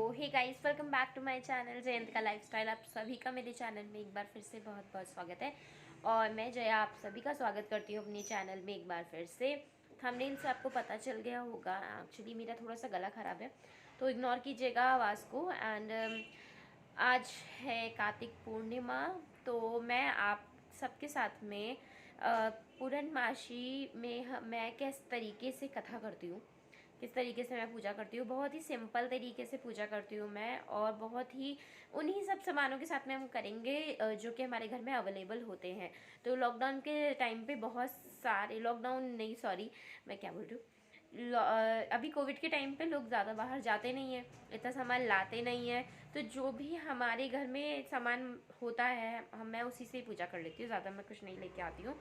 Hey guys, welcome back to my channel Jayantika lifestyle. आप सभी का मेरे चैनल में एक बार फिर से बहुत बहुत स्वागत है। और मैं जया आप सभी का स्वागत करती हूँ अपने चैनल में एक बार फिर से। थंबनेल से आपको पता चल गया होगा, एक्चुअली मेरा थोड़ा सा गला ख़राब है तो इग्नोर कीजिएगा आवाज़ को। एंड आज है कार्तिक पूर्णिमा, तो मैं आप सबके साथ में पूर्णमासी में मैं किस तरीके से कथा करती हूँ, किस तरीके से मैं पूजा करती हूँ। बहुत ही सिंपल तरीके से पूजा करती हूँ मैं, और बहुत ही उन्हीं सब सामानों के साथ में हम करेंगे जो कि हमारे घर में अवेलेबल होते हैं। तो लॉकडाउन के टाइम पे बहुत सारे, लॉकडाउन नहीं सॉरी मैं क्या बोल रही हूँ, अभी कोविड के टाइम पे लोग ज़्यादा बाहर जाते नहीं हैं, इतना सामान लाते नहीं हैं, तो जो भी हमारे घर में सामान होता है मैं उसी से ही पूजा कर लेती हूँ, ज़्यादा मैं कुछ नहीं लेके आती हूँ।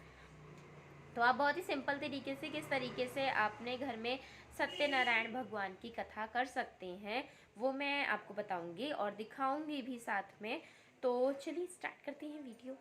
तो आप बहुत ही सिंपल तरीके से किस तरीके से अपने घर में सत्यनारायण भगवान की कथा कर सकते हैं वो मैं आपको बताऊंगी और दिखाऊंगी भी साथ में। तो चलिए स्टार्ट करते हैं वीडियो।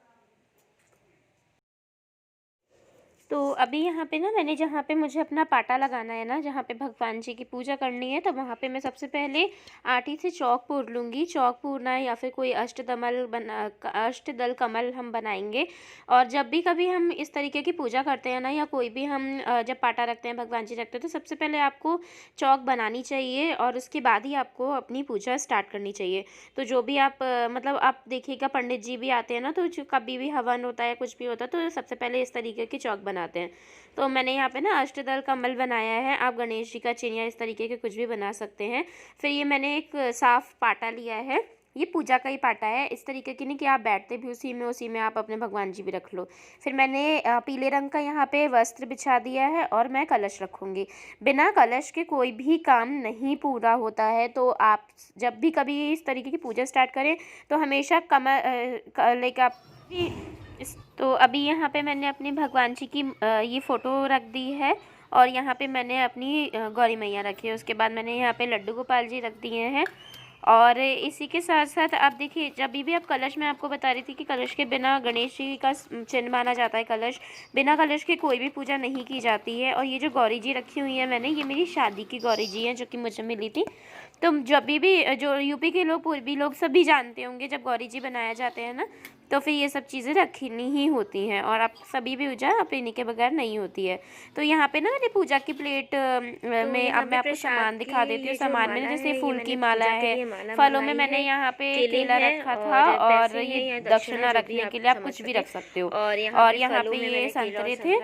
तो अभी यहाँ पे ना मैंने जहाँ पे मुझे अपना पाटा लगाना है ना, जहाँ पे भगवान जी की पूजा करनी है, तो वहाँ पे मैं सबसे पहले आटी से चौक पूर लूँगी। चौक पूरना या फिर कोई अष्टदल कमल हम बनाएंगे। और जब भी कभी हम इस तरीके की पूजा करते हैं ना, या कोई भी हम जब पाटा रखते हैं, भगवान जी रखते हैं, तो सबसे पहले आपको चौक बनानी चाहिए और उसके बाद ही आपको अपनी पूजा स्टार्ट करनी चाहिए। तो जो भी आप मतलब आप देखिएगा, पंडित जी भी आते हैं ना, तो कभी भी हवन होता है, कुछ भी होता है, तो सबसे पहले इस तरीके की चौक बनाते हैं। तो मैंने यहाँ पे ना अष्टदल कमल बनाया है। आप गणेश जी का चिन्ह या इस तरीके के कुछ भी बना सकते हैं। फिर ये मैंने एक साफ पाटा लिया है, ये पूजा का ही पाटा है, इस तरीके की नहीं कि आप बैठते भी उसी में आप अपने भगवान जी भी रख लो। फिर मैंने पीले रंग का यहाँ पे वस्त्र बिछा दिया है और मैं कलश रखूँगी। बिना कलश के कोई भी काम नहीं पूरा होता है, तो आप जब भी कभी इस तरीके की पूजा स्टार्ट करें तो हमेशा लाइक आप तो अभी यहाँ पे मैंने अपने भगवान जी की ये फ़ोटो रख दी है, और यहाँ पे मैंने अपनी गौरी मैया रखी है। उसके बाद मैंने यहाँ पे लड्डू गोपाल जी रख दिए हैं। और इसी के साथ साथ आप देखिए, जब भी आप कलश, मैं आपको बता रही थी कि कलश के बिना, गणेश जी का चिन्ह माना जाता है कलश, बिना कलश के कोई भी पूजा नहीं की जाती है। और ये जो गौरी जी रखी हुई है मैंने, ये मेरी शादी की गौरी जी हैं जो कि मुझे मिली थी। तो जब भी जो यूपी के लोग, पूर्वी लोग सभी जानते होंगे, जब गौरी जी बनाया जाते हैं ना, तो फिर ये सब चीज़ें रखनी ही होती हैं, और आप सभी भी पूजा आप इन्हीं के बगैर नहीं होती है। तो यहाँ पे ना मैंने पूजा की प्लेट में, अब मैं आपको सामान दिखा देती हूँ। सामान में जैसे फूल की माला है, फलों में मैंने यहाँ पे केला रखा था, और ये दक्षिणा रखने के लिए आप कुछ भी रख सकते हो। और यहाँ पे ये संतरे थे।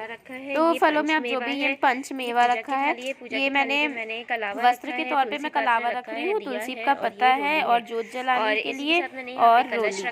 तो फलों में आप जो भी, ये पंच मेवा रखा है, ये मैंने वस्त्र के तौर पे मैं कलावा रख रही हूँ, तुलसी का पत्ता है, और जोत जलाने के लिए, और रोली।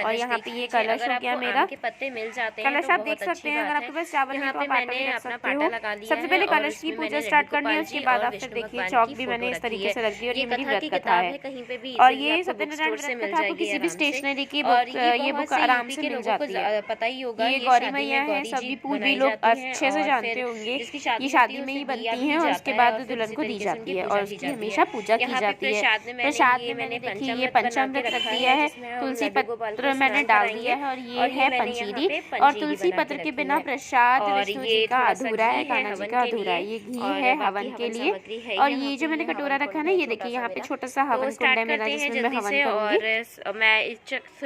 और यहाँ पे ये कलश हो गया मेरा। पत्ते मिल जाते हैं कलश तो आप बहुत देख सकते अच्छी हैं, अगर बात आपके है। पास चावल यहाँ नहीं तो पे आप आटा मैंने भी रख अपना सकते पाटा हो। लगा लिया सबसे है पहले और कलश की उसमें पूजा मैंने स्टार्ट लड्डू करनी है, गोपाल उसके जी बाद और आप फिर विष्णु देखिए भगवान चौक की भी फोटो मैंने इस रखी तरीके है। से रख दी। और ये ये मेरी कथा व्रत की कथा किताब है। है, कहीं पे भी और इजीली ये आपको बुक सत्यनारायण स्टोर से व्रत मिल कथा आपको जाएगी किसी भी आराम से। स्टेशनरी की और बुक, ये ये बहुत बुक से आराम यूपी से के मिल लोगों को जाती है। पता ही होगा, ये ये गौरी शादी मैया में है, गौरी जी सभी पूर्वी बनाई लोग जाती हैं, अच्छे से और जानते फिर होंगे। जिसकी ये शादी होती शादी है में उसे ही दिया बनती भी हैं, और जाता उसके है, बाद और फिर दुल्हन उसी को दी तरीके से जाती उनकी है, पूजा और की उसकी जाती है। हमेशा पूजा की यहाँ पे जाती है। प्रसाद में प्रसाद में मैंने मैंने देखिए ये पंचामृत बना के पंचामृत रख रखा दिया है, है, जिसमें हम तुलसी लड्डू गोपाल को पत्र मैंने स्नान डाल दिया कराएंगे। है, और और ये ये है मैंने यहाँ पंजीरी। पे और पंजीरी तुलसी बना के पत्र के रखी बिना है। प्रसाद और विष्णु जी ये का थोड़ा सा अधूरा घी है, है कान्हा जी हवन का के अधूरा लिए, है। ये घी और है बाकी हवन के हवन लिए। सामग्री है और यहाँ ये पे, जो मैंने ये कटोरा हवन रखा कुंड ना, है ये छोटा देखिए सा यहाँ पे मेरा। छोटा सा तो हवन कुंड स्टार्ट है मेरा, करते हैं जिसमें मैं जल्दी हवन से। करूंगी। और मैं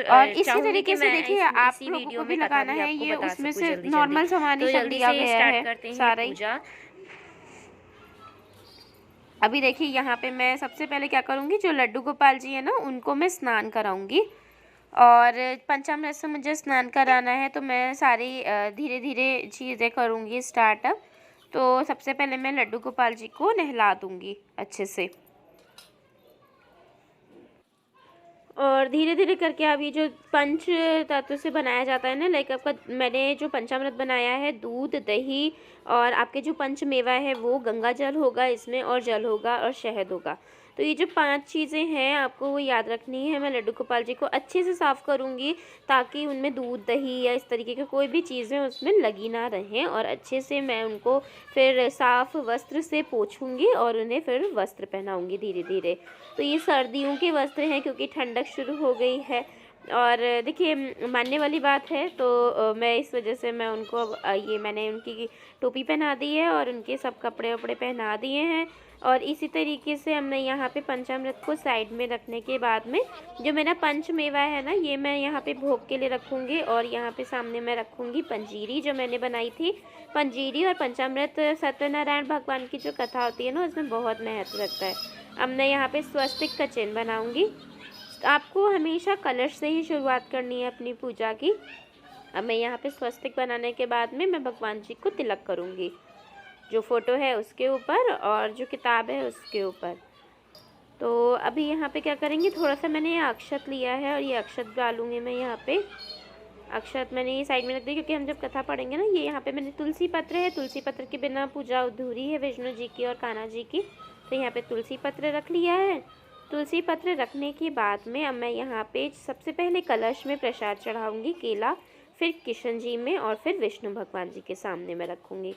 और इसी चाहूंगी कि तरीके से मैं देखिए आप इसी लोगों वीडियो को में भी कथा लगाना भी है, आपको ये बता उसमें सकूँ से जल्दी जल्दी। नॉर्मल सामान ही तो सब जल्दी लिया से गया स्टार्ट है करते हैं सारा ही। पूजा। अभी देखिए यहाँ पे मैं सबसे पहले क्या करूँगी, जो लड्डू गोपाल जी है ना, उनको मैं स्नान कराऊंगी। और पंचामृत से मुझे स्नान कराना है, तो मैं सारी धीरे धीरे चीज़ें करूँगी स्टार्ट अब। तो सबसे पहले मैं लड्डू गोपाल जी को नहला दूँगी अच्छे से, और धीरे धीरे करके अब ये जो पंच तत्व से बनाया जाता है ना, लाइक आपका, मैंने जो पंचामृत बनाया है, दूध, दही, और आपके जो पंच मेवा है वो गंगा जल होगा इसमें, और जल होगा, और शहद होगा। तो ये जो 5 चीज़ें हैं आपको वो याद रखनी है। मैं लड्डू गोपाल जी को अच्छे से साफ़ करूँगी, ताकि उनमें दूध, दही या इस तरीके की कोई भी चीज़ें उसमें लगी ना रहें, और अच्छे से मैं उनको फिर साफ़ वस्त्र से पोंछूँगी और उन्हें फिर वस्त्र पहनाऊँगी धीरे धीरे। तो ये सर्दियों के वस्त्र हैं, क्योंकि ठंडक शुरू हो गई है। और देखिए मानने वाली बात है, तो मैं इस वजह से मैं उनको ये मैंने उनकी टोपी पहना दी है, और उनके सब कपड़े वपड़े पहना दिए हैं। और इसी तरीके से अब मैं यहाँ पे पंचामृत को साइड में रखने के बाद में जो मेरा पंच मेवा है ना, ये मैं यहाँ पे भोग के लिए रखूँगी। और यहाँ पे सामने मैं रखूँगी पंजीरी जो मैंने बनाई थी। पंजीरी और पंचामृत सत्यनारायण भगवान की जो कथा होती है ना, उसमें बहुत महत्व रखता है। अब मैं यहाँ पे स्वस्तिक का चिन्ह बनाऊँगी। आपको हमेशा कलश से ही शुरुआत करनी है अपनी पूजा की। अब मैं यहाँ पे स्वस्तिक बनाने के बाद में मैं भगवान जी को तिलक करूँगी, जो फ़ोटो है उसके ऊपर और जो किताब है उसके ऊपर। तो अभी यहाँ पे क्या करेंगे, थोड़ा सा मैंने ये अक्षत लिया है और ये अक्षत डालूँगी मैं यहाँ पे। अक्षत मैंने ये साइड में रख दी क्योंकि हम जब कथा पढ़ेंगे ना, ये यहाँ पे मैंने तुलसी पत्र है। तुलसी पत्र के बिना पूजा अधूरी है विष्णु जी की और कान्हा जी की, तो यहाँ पे तुलसी पत्र रख लिया है। तुलसी पत्र रखने के बाद में अब मैं यहाँ पे सबसे पहले कलश में प्रसाद चढ़ाऊँगी, केला, फिर किशन जी में और फिर विष्णु भगवान जी के सामने मैं रखूँगी।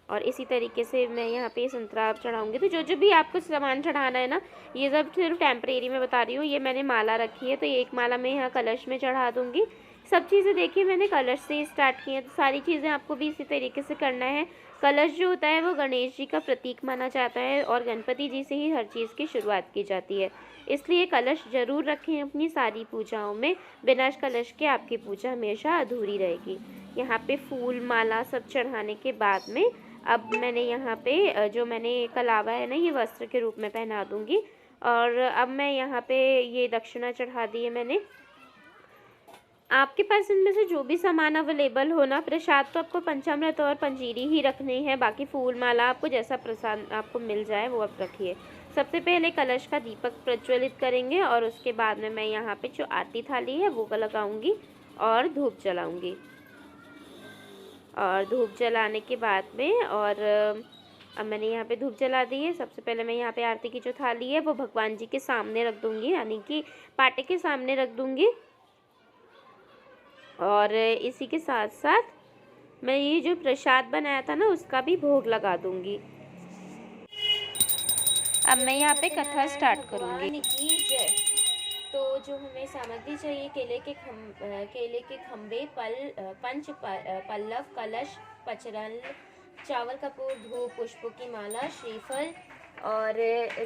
और इसी तरीके से मैं यहाँ पे संतरा चढ़ाऊँगी। तो जो जो भी आपको सामान चढ़ाना है ना, ये सब सिर्फ टेम्परेरी में बता रही हूँ। ये मैंने माला रखी है, तो ये एक माला मैं यहाँ कलश में चढ़ा दूँगी। सब चीज़ें देखिए मैंने कलश से ही स्टार्ट की हैं, तो सारी चीज़ें आपको भी इसी तरीके से करना है। कलश जो होता है वो गणेश जी का प्रतीक माना जाता है और गणपति जी से ही हर चीज़ की शुरुआत की जाती है, इसलिए कलश ज़रूर रखें अपनी सारी पूजाओं में। बिना कलश के आपकी पूजा हमेशा अधूरी रहेगी। यहाँ पे फूल माला सब चढ़ाने के बाद में अब मैंने यहाँ पे जो मैंने कलावा है ना, ये वस्त्र के रूप में पहना दूँगी। और अब मैं यहाँ पे ये दक्षिणा चढ़ा दी है मैंने। आपके पास इनमें से जो भी सामान अवेलेबल हो ना, प्रसाद तो आपको पंचामृत और पंजीरी ही रखनी है, बाकी फूल माला आपको जैसा प्रसाद आपको मिल जाए वो आप रखिए। सबसे पहले कलश का दीपक प्रज्वलित करेंगे और उसके बाद में मैं यहाँ पे जो आरती थाली है वो लगाऊंगी और धूप जलाऊंगी। और धूप जलाने के बाद में अब मैंने यहाँ पे धूप जला दी है। सबसे पहले मैं यहाँ पे आरती की जो थाली है वो भगवान जी के सामने रख दूँगी, यानी कि पाटे के सामने रख दूँगी। और इसी के साथ साथ मैं ये जो प्रसाद बनाया था ना, उसका भी भोग लगा दूँगी। अब मैं यहाँ पे कथा स्टार्ट करूँगी। तो जो हमें सामग्री चाहिए, केले के खम्भे, पल्लव, कलश, पचरल, चावल, कपूर, धूप, पुष्पों की माला, श्रीफल और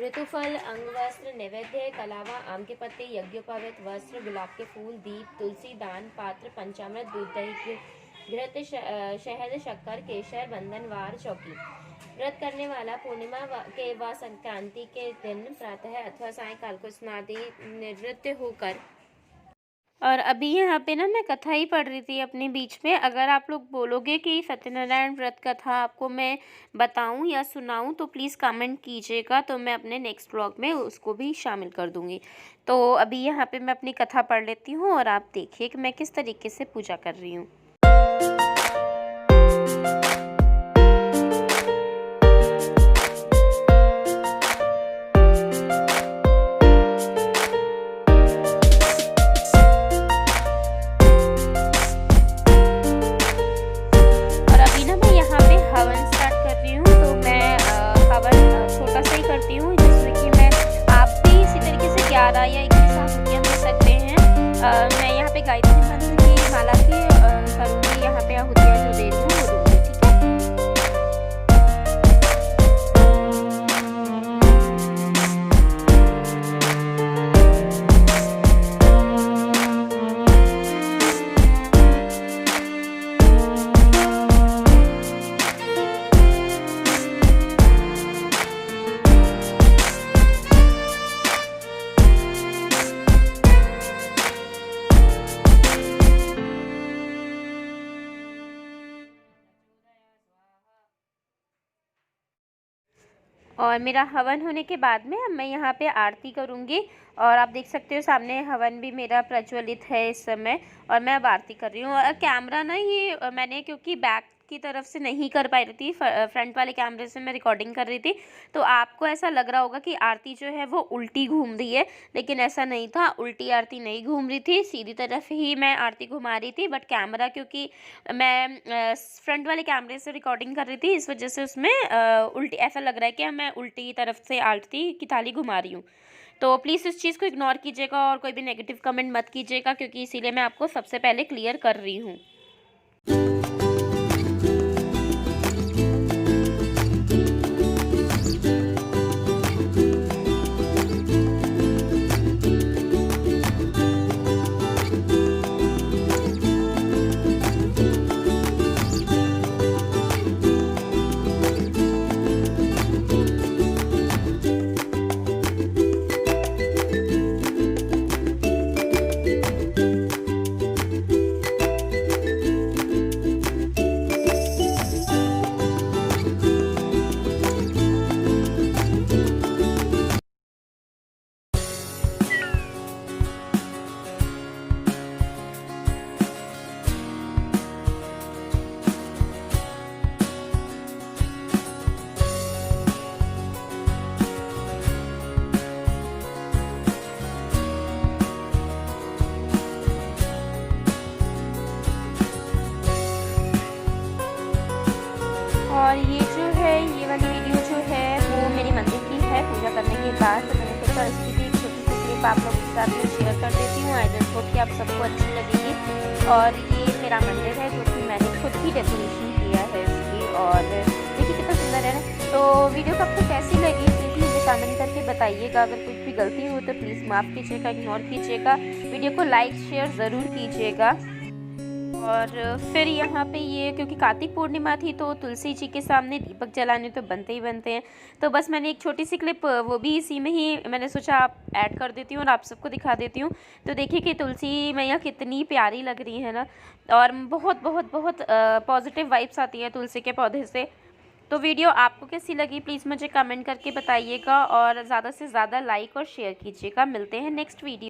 ऋतुफल, अंगवस्त्र, नैवेद्य, कलावा, आम के पत्ते, यज्ञोपवीत वस्त्र, गुलाब के फूल, दीप, तुलसी, दान पात्र, पंचामृत, दूध, दही, घृत, शहद, शक्कर, केसर, बंधनवार, चौकी। व्रत करने वाला पूर्णिमा के व संक्रांति के दिन प्रातः अथवा सायंकाल को स्नादि निवृत्त होकर। और अभी यहाँ पे ना मैं कथा ही पढ़ रही थी अपने बीच में। अगर आप लोग बोलोगे कि सत्यनारायण व्रत कथा आपको मैं बताऊं या सुनाऊं तो प्लीज़ कमेंट कीजिएगा, तो मैं अपने नेक्स्ट व्लॉग में उसको भी शामिल कर दूंगी। तो अभी यहाँ पे मैं अपनी कथा पढ़ लेती हूँ और आप देखिए कि मैं किस तरीके से पूजा कर रही हूँ। करती हूँ जिससे कि मैं आप भी इसी तरीके से 11 या 21 आहुतियाँ दे सकते हैं। मैं यहाँ पे गायत्री मंत्र की माला की करूँगी, यहाँ पे आहुतियाँ जो दे रही हूँ वो दूँगी, ठीक है। और मेरा हवन होने के बाद में अब मैं यहाँ पे आरती करूँगी और आप देख सकते हो सामने हवन भी मेरा प्रज्वलित है इस समय और मैं अब आरती कर रही हूँ। और कैमरा ना ये मैंने क्योंकि बैक की तरफ से नहीं कर पाई रही थी, फ्रंट वाले कैमरे से मैं रिकॉर्डिंग कर रही थी, तो आपको ऐसा लग रहा होगा कि आरती जो है वो उल्टी घूम रही है, लेकिन ऐसा नहीं था। उल्टी आरती नहीं घूम रही थी, सीधी तरफ ही मैं आरती घुमा रही थी। बट कैमरा क्योंकि मैं फ्रंट वाले कैमरे से रिकॉर्डिंग कर रही थी, इस वजह से उसमें उल्टी ऐसा लग रहा है कि मैं उल्टी तरफ से आरती की थाली घुमा रही हूँ। तो प्लीज़ इस चीज़ को इग्नोर कीजिएगा और कोई भी नेगेटिव कमेंट मत कीजिएगा, क्योंकि इसीलिए मैं आपको सबसे पहले क्लियर कर रही हूँ। बाद, तो मैंने सोचा इसकी भी एक छोटी सी क्लिप आप लोगों के साथ में शेयर कर देती हूँ। आई जस्ट होप कि आप सबको अच्छी लगेगी। और ये मेरा मंदिर है जो कि मैंने खुद ही डेकोरेशन किया है इसकी, और देखिए कितना सुंदर है ना। तो वीडियो को आपको कैसी लगी प्लीज़ मुझे कमेंट करके बताइएगा। अगर कुछ भी गलती हो तो प्लीज़ माफ़ कीजिएगा, इग्नोर कीजिएगा। वीडियो को लाइक शेयर ज़रूर कीजिएगा। और फिर यहाँ पे ये क्योंकि कार्तिक पूर्णिमा थी तो तुलसी जी के सामने दीपक जलाने तो बनते ही बनते हैं। तो बस मैंने एक छोटी सी क्लिप वो भी इसी में ही मैंने सोचा आप ऐड कर देती हूँ और आप सबको दिखा देती हूँ। तो देखिए कि तुलसी मैया कितनी प्यारी लग रही है ना, और बहुत बहुत बहुत पॉजिटिव वाइब्स आती है तुलसी के पौधे से। तो वीडियो आपको कैसी लगी प्लीज़ मुझे कमेंट करके बताइएगा, और ज़्यादा से ज़्यादा लाइक और शेयर कीजिएगा। मिलते हैं नेक्स्ट वीडियो।